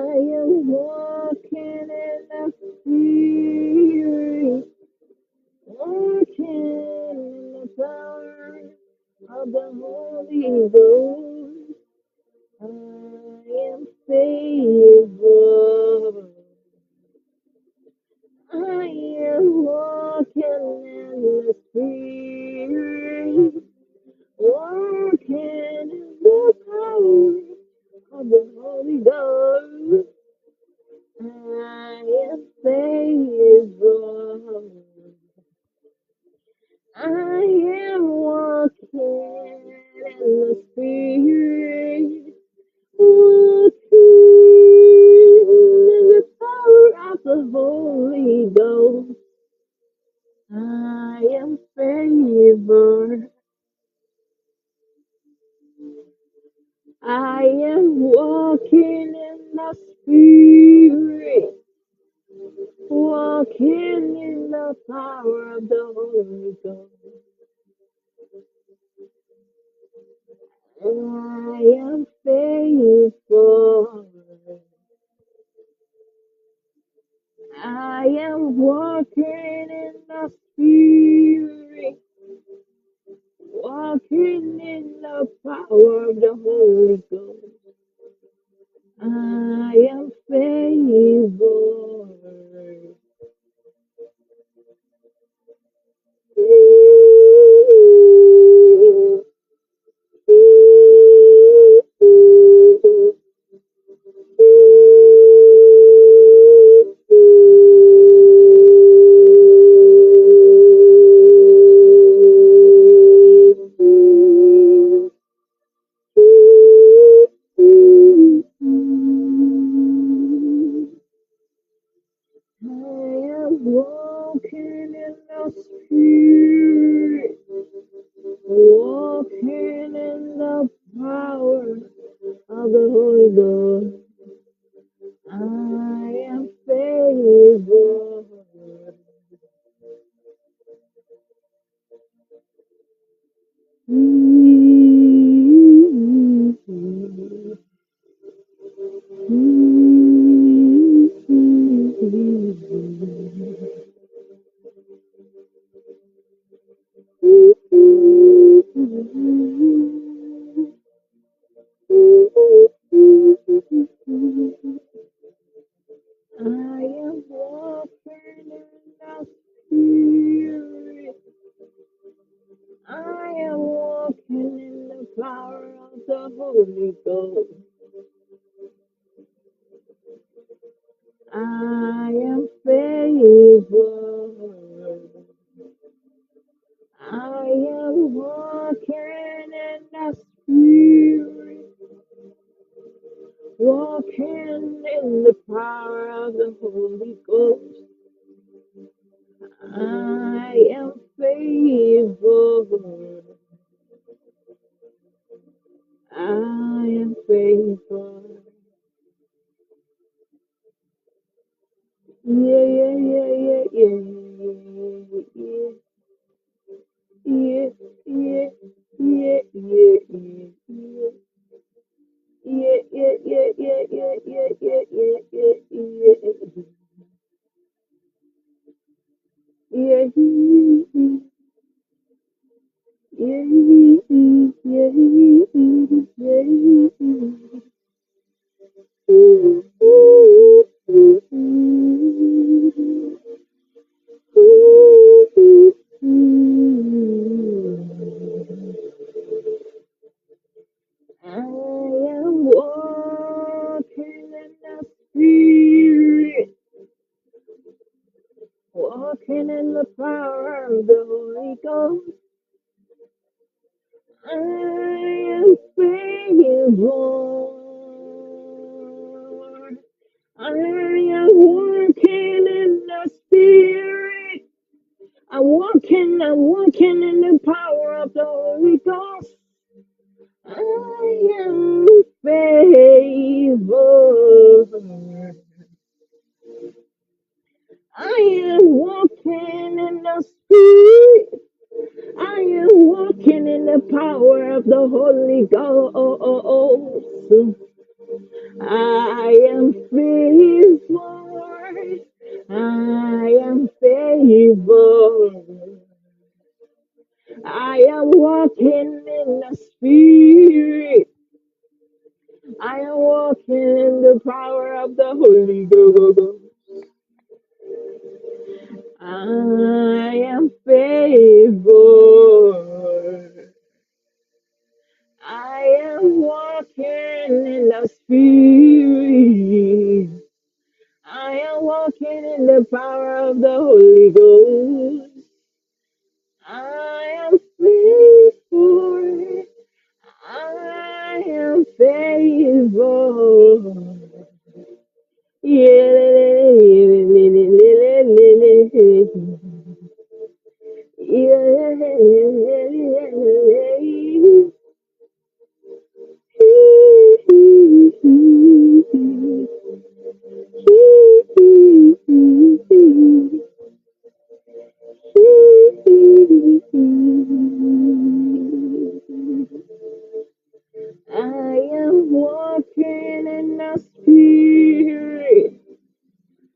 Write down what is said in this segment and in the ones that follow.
am walking in the Spirit, walking in the power of the Holy Ghost. I am favored. I am walking in the Spirit, walking in the power of the Holy Ghost. I am favored. I am walking in the Spirit, walking in the power of the Holy Ghost. I am favored. I am walking in the Spirit, walking in the power of the Holy Ghost. I am faithful. I am walking in the Spirit, walking in the power of the Holy Ghost. I am favored. I am walking in the Spirit, walking in the power of the Holy Ghost. I am favored. I am walking in the Spirit. I am walking in the power of the Holy Ghost. I am favored. I am walking in the Spirit, walking in the power of the Holy Ghost. I am favored. I am favored. Yeah, yeah, yeah, yeah, yeah, yeah, yeah, yeah, yeah, yeah, yeah, yeah. Yeah, yeah, yeah, yeah, yeah, yeah, yeah, yeah, yeah, yeah. Yeah, yeah, yeah, yeah. I am walking in the Spirit, walking in the power of the Holy Ghost. I am favored. I am walking in the Spirit. I'm walking in the power of the Holy Ghost. I am favored. I am walking in the Spirit. I am walking in the power of the Holy Ghost. I am favored. I am favored. I am walking in the spirit. I am walking in the power of the Holy Ghost. I am favored. I am walking in the spirit. I am walking in the power of the Holy Ghost. I am favored. I am favored. Yeah. I am walking in the spirit.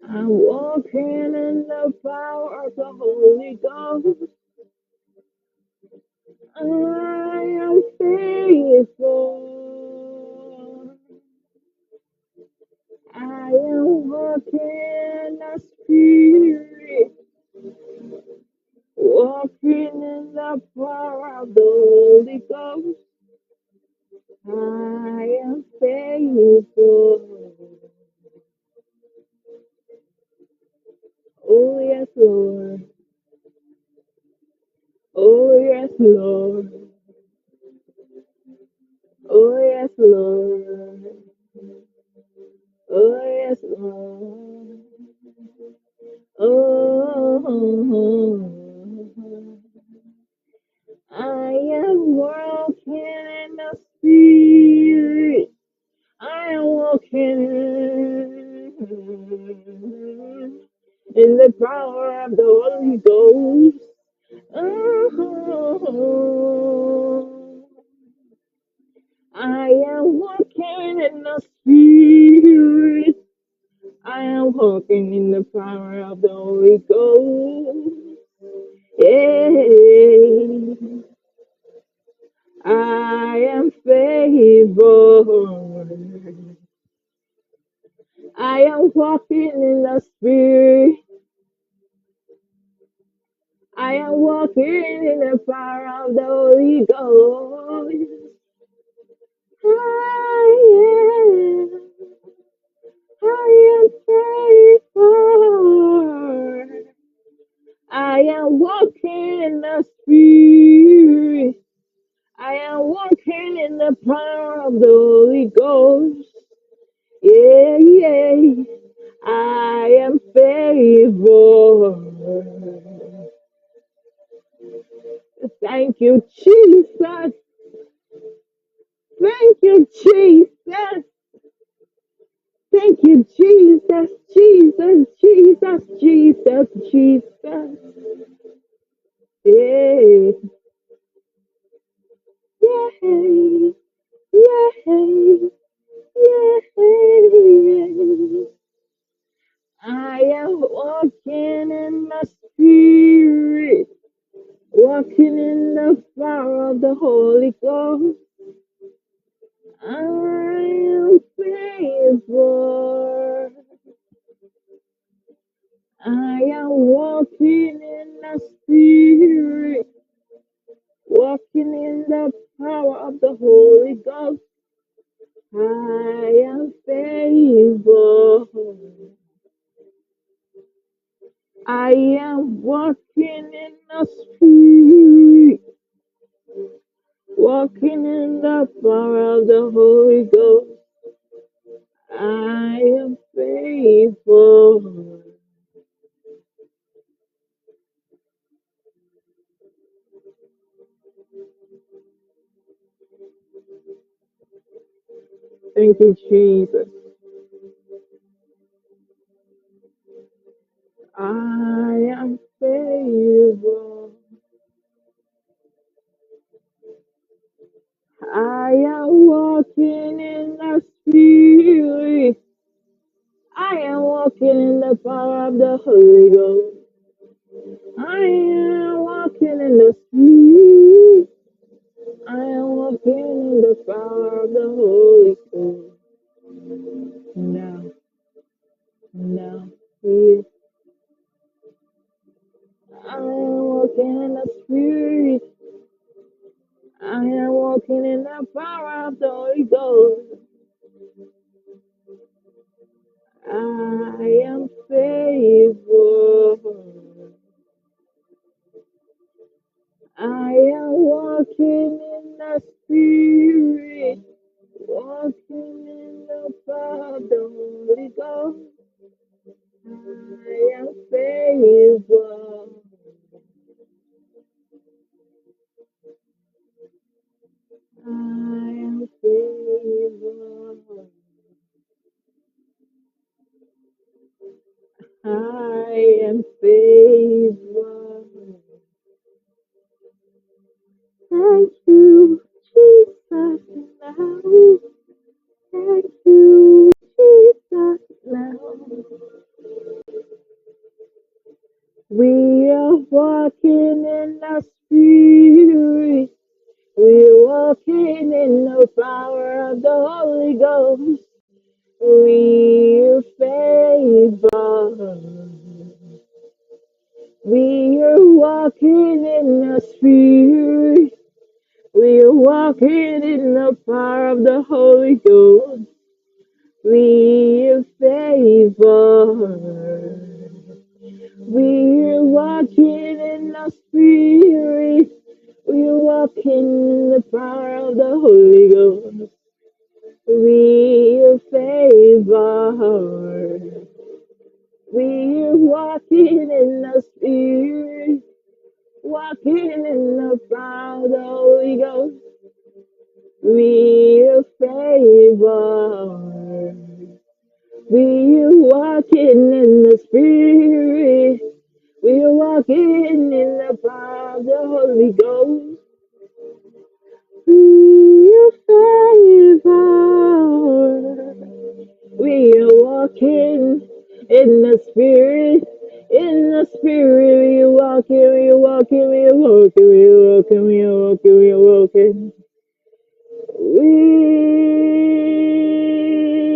I'm walking in the power of the Holy Ghost. I am faithful. I am walking in the spirit. Walking in the power of the Holy Ghost. I am faithful. Oh, yes, Lord. Oh, yes, Lord. Oh, yes, Lord. Oh, yes, Lord. Oh, I am walking in the spirit. I am walking in the power of the Holy Ghost. Oh, I am walking in the spirit. I am walking in the power of the Holy Ghost. Yeah. I am favored. I am walking in the spirit. I am walking in the power of the Holy Ghost. I am favored. I am walking in the spirit. I am walking in the power of the Holy Ghost. Yeah, yeah. I am favored. Thank you, Jesus. Thank you, Jesus. Thank you, Jesus. Jesus, Jesus, Jesus, Jesus. Yeah, yeah, yeah, yeah. I am walking in the spirit, walking in the power of the Holy Ghost. I am faithful. I am walking in the spirit, walking in the power of the Holy Ghost. I am faithful. I am walking in the spirit, walking in the power of the Holy Ghost. I am faithful. Thank you, Jesus. I am faithful. I am walking in the spirit. walking in the power of the Holy Ghost. I am walking in the Spirit. I am walking in the power of the Holy Ghost. Now, now, yes. I am walking in the Spirit. I am walking in the power of the Holy Ghost. I am favored. I am walking in the Spirit. Walking in the power of the Holy Ghost. I am favored. I am favored. I am favored. Thank you, Jesus. Now, thank you, Jesus. Now, we are walking in the Spirit. We are walking in the power of the Holy Ghost. We are favored. We are walking in the Spirit. We are walking in the power of the Holy Ghost. We are favored. We are walking in the Spirit. We are walking in the power of the Holy Ghost. We are favored. We are walking in the Spirit. Walking in the power of the Holy Ghost, we are favored. We are walking in the Spirit. We are walking in the power of the Holy Ghost. We are favored. We are walking in the Spirit. In the Spirit, we are walking, we are walking, we are walking, we are walking, we are walking, we are walking. We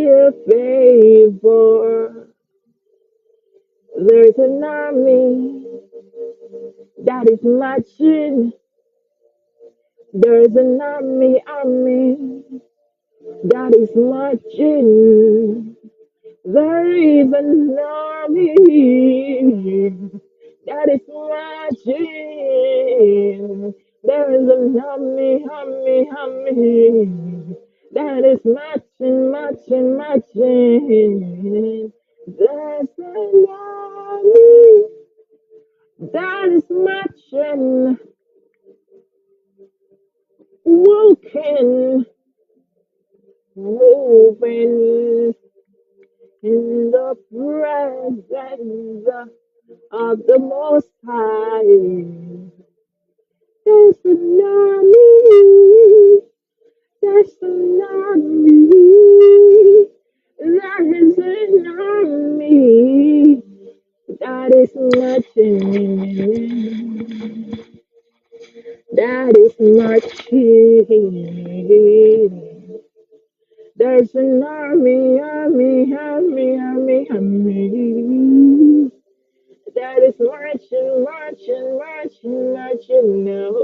are favored. There's an army that is marching. There's an army that is marching. There is an army that is marching. There is an army that is marching. There's an army that is marching, walking, moving in the presence of the Most High. There's an army, there's an army, there is an army that is marching, that is marching. There's an army that is marching now.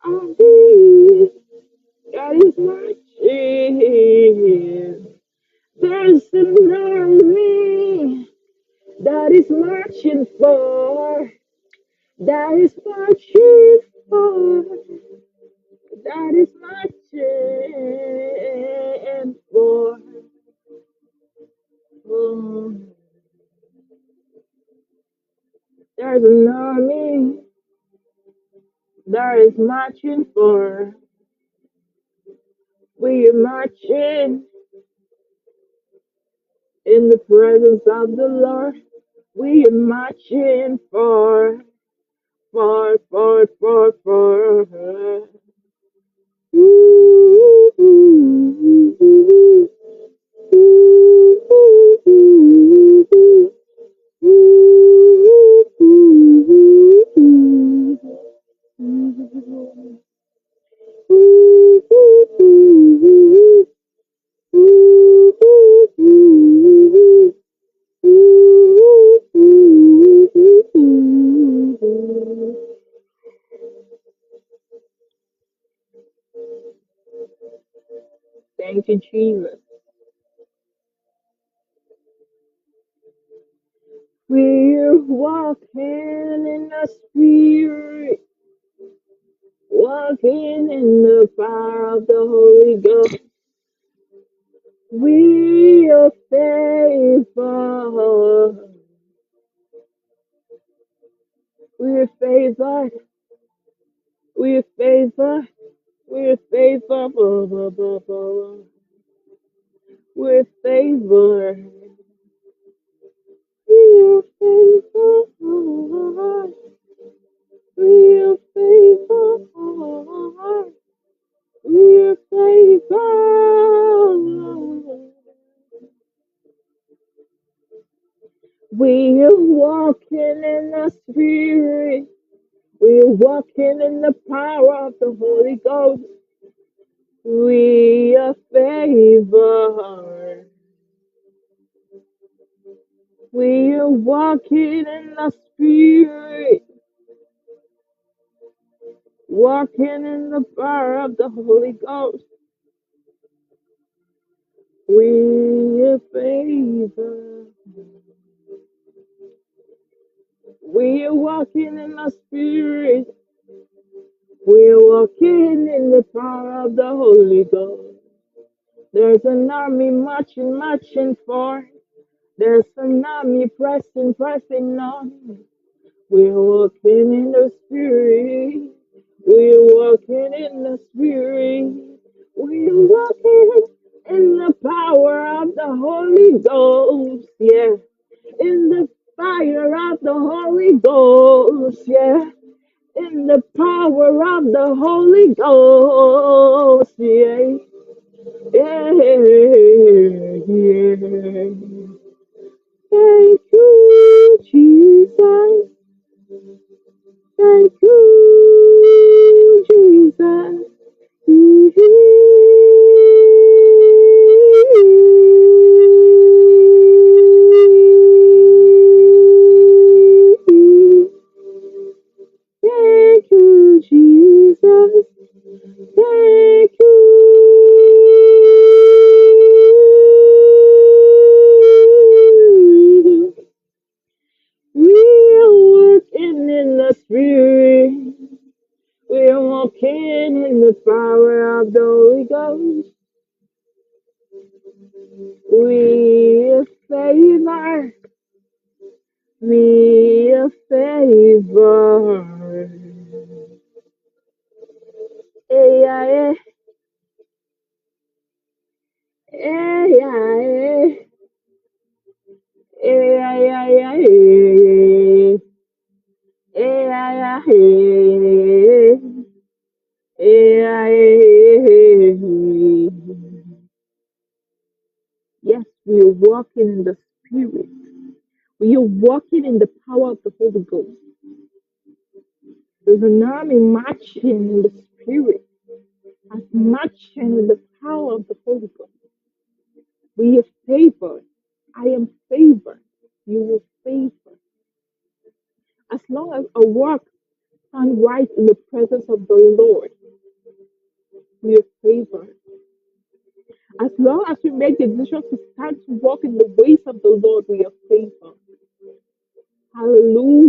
Army that is marching. There's an army that is marching for, that is marching for, that is marching for. Oh, there's an army that is marching for. We are marching in the presence of the Lord. We are marching for. Ooh, ooh, ooh, ooh, ooh. Jesus. We're walking in the spirit, walking in the power of the Holy Ghost. We are favored. We're favored. We're favored. We're favored. We're favored. We're favored. We're favored. We're favored. We're walking in the spirit. We're walking in the power of the Holy Ghost. We are favored. We are walking in the spirit, walking in the power of the Holy Ghost. We are favored. We are walking in the spirit. We are walking in the power of the Holy Ghost. There's an army marching, marching for. There's an army pressing, pressing on. We're walking in the spirit. We're walking in the spirit. We're walking in the power of the Holy Ghost. Yeah. In the fire of the Holy Ghost. Yeah. In the power of the Holy Ghost. Yeah. Yeah. Yeah. Thank you, Jesus. Thank you, Jesus. Thank you, Jesus. Thank you. We are working in the spirit. We are walking in the power of the Holy Ghost. We are favored. We are favored. Hey, yeah, hey, yeah, hey, yeah, yeah, hey, yeah, hey, hey. Yes, we are walking in the Spirit. We are walking in the power of the Holy Ghost. There's an army marching in the Spirit, as marching in the power of the Holy Ghost. We are favored. I am favored. You are favored. As long as I walk stand right in the presence of the Lord, we are favored. As long as we make the decision to stand to walk in the ways of the Lord, we are favored. Hallelujah.